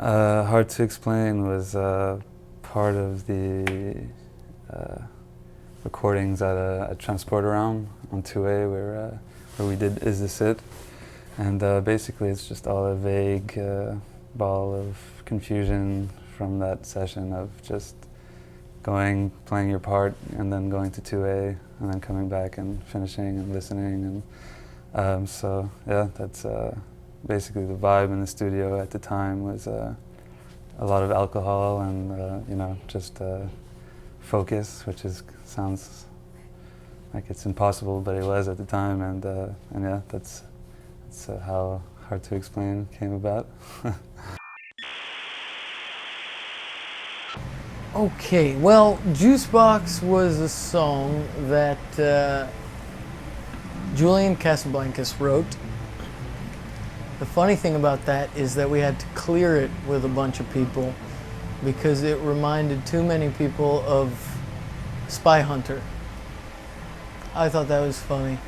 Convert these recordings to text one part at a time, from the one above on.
Hard to Explain was part of the recordings at a transporter realm on 2A where we did Is This It? And basically it's just all a vague ball of confusion from that session of just going, playing your part, and then going to 2A, and then coming back and finishing and listening. And so yeah, that's basically the vibe in the studio at the time was a lot of alcohol and you know, just focus, which sounds like it's impossible, but it was at the time. And yeah, that's how Hard to Explain came about. Okay, well, JUICEBOX was a song that Julian Casablancas wrote. The funny thing about that is that we had to clear it with a bunch of people because it reminded too many people of Spy Hunter. I thought that was funny.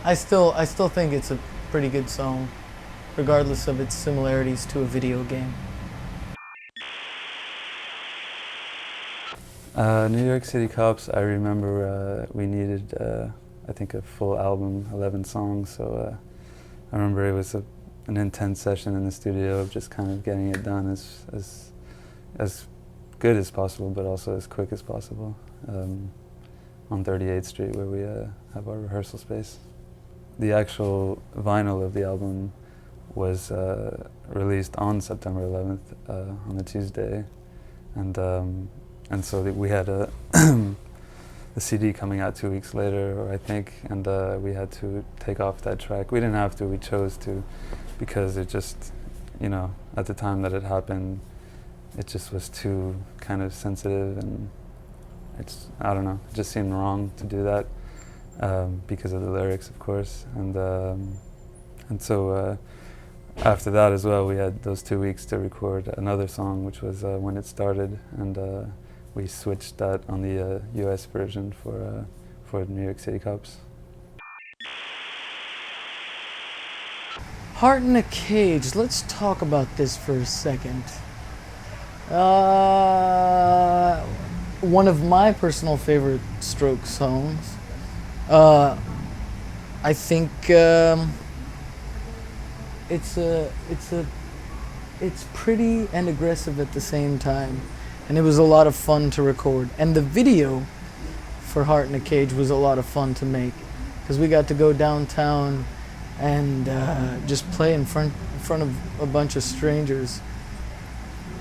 I still think it's a pretty good song, regardless of its similarities to a video game. New York City Cops, I remember we needed, I think, a full album, 11 songs, so I remember it was an intense session in the studio of just kind of getting it done as good as possible, but also as quick as possible, on 38th Street where we have our rehearsal space. The actual vinyl of the album was released on September 11th, on a Tuesday, and so we had a CD coming out 2 weeks later, I think, and we had to take off that track. We didn't have to, we chose to, because it just, you know, at the time that it happened, it just was too kind of sensitive, and I don't know, it just seemed wrong to do that, because of the lyrics, of course. And so after that as well, we had those 2 weeks to record another song, which was When It Started, and we switched that on the US version for New York City Cops. Heart in a Cage, let's talk about this for a second. One of my personal favorite Strokes songs. I think it's pretty and aggressive at the same time, and it was a lot of fun to record. And the video for Heart in a Cage was a lot of fun to make, because we got to go downtown and just play in front of a bunch of strangers.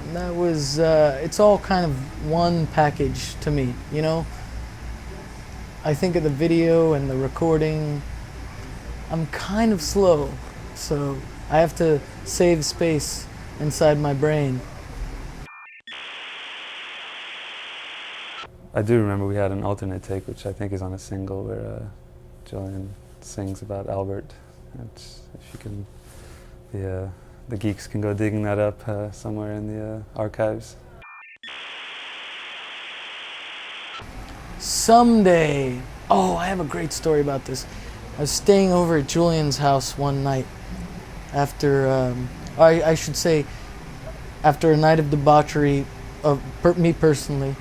And that was, it's all kind of one package to me, you know? I think of the video and the recording. I'm kind of slow, so I have to save space inside my brain. I do remember we had an alternate take, which I think is on a single, where Julian sings about Albert. If you can, the geeks can go digging that up somewhere in the archives. Someday. Oh, I have a great story about this. I was staying over at Julian's house one night after, I should say, after a night of debauchery, me personally.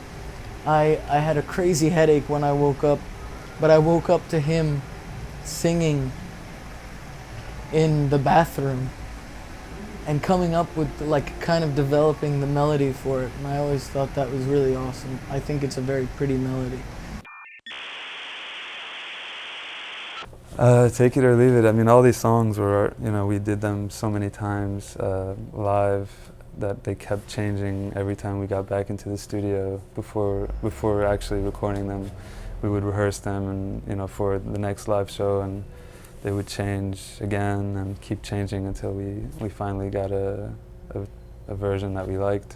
I had a crazy headache when I woke up, but I woke up to him singing in the bathroom and coming up with, like, kind of developing the melody for it, and I always thought that was really awesome. I think it's a very pretty melody. Take it or leave it. I mean, all these songs were, you know, we did them so many times live that they kept changing every time we got back into the studio. Before actually recording them, we would rehearse them, and, you know, for the next live show, and they would change again and keep changing until we finally got a version that we liked.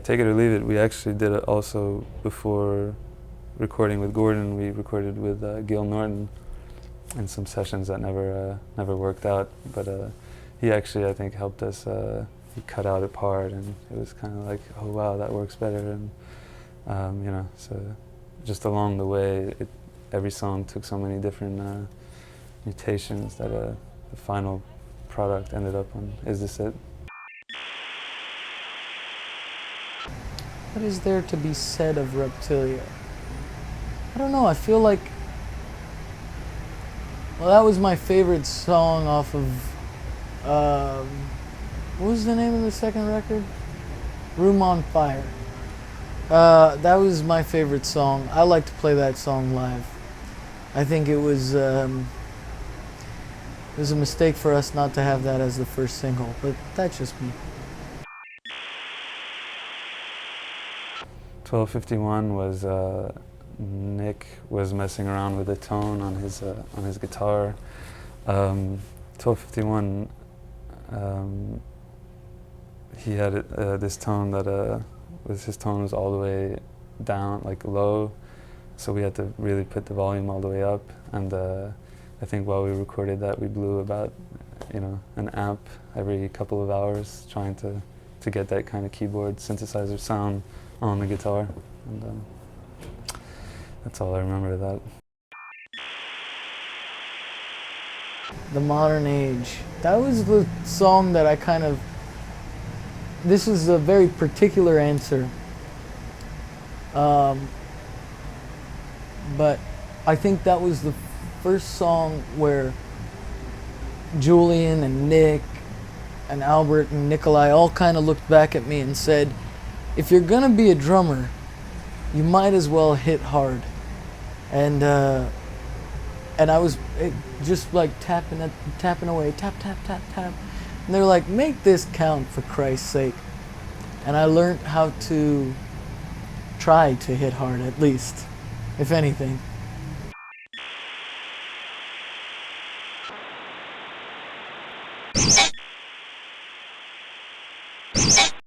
Take it or leave it, we actually did it also before recording with Gordon. We recorded with Gil Norton in some sessions that never worked out, but he actually, I think, helped us. He cut out a part, and it was kind of like, oh wow, that works better. And you know, so just along the way, every song took so many different mutations that the final product ended up on Is This It? What is there to be said of Reptilia? I don't know, I feel like... Well, that was my favorite song off of... what was the name of the second record? Room on Fire. That was my favorite song. I like to play that song live. I think it was a mistake for us not to have that as the first single, but that's just me. 1251 was Nick was messing around with the tone on his guitar. 1251, he had this tone that his tone was all the way down, like low, so we had to really put the volume all the way up. And I think while we recorded that, we blew about an amp every couple of hours, trying to get that kind of keyboard synthesizer sound on the guitar, and that's all I remember of that. The Modern Age. That was the song that I kind of... This was a very particular answer. But I think that was the first song where Julian and Nick and Albert and Nikolai all kind of looked back at me and said, if you're gonna be a drummer, you might as well hit hard. And I was just like tapping away, tap, tap, tap, tap. And they're like, make this count for Christ's sake. And I learned how to try to hit hard, at least, if anything.